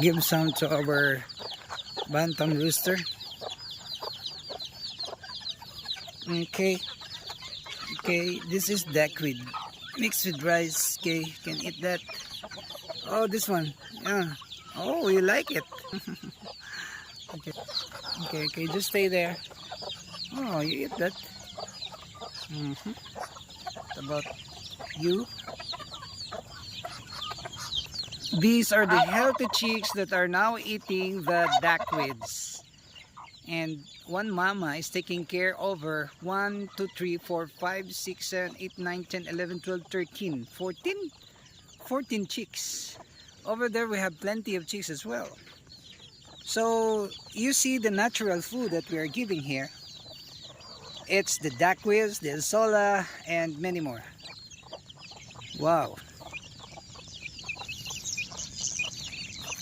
Give some to our bantam rooster. Okay. Okay, this is duckweed mixed with rice. Okay, can eat that. Oh, this one. Yeah. Oh, you like it. Okay. Okay, okay, just stay there. Oh, you eat that. What about you? These are the healthy chicks that are now eating the duckweeds. And one mama is taking care over 1, 2, 3, 4, 5, 6, 7, 8, 9, 10, 11, 12, 13, 14, 14 chicks. Over there we have plenty of chicks as well. So you see the natural food that we are giving here. It's the duckweeds, the Azolla, and many more. Wow.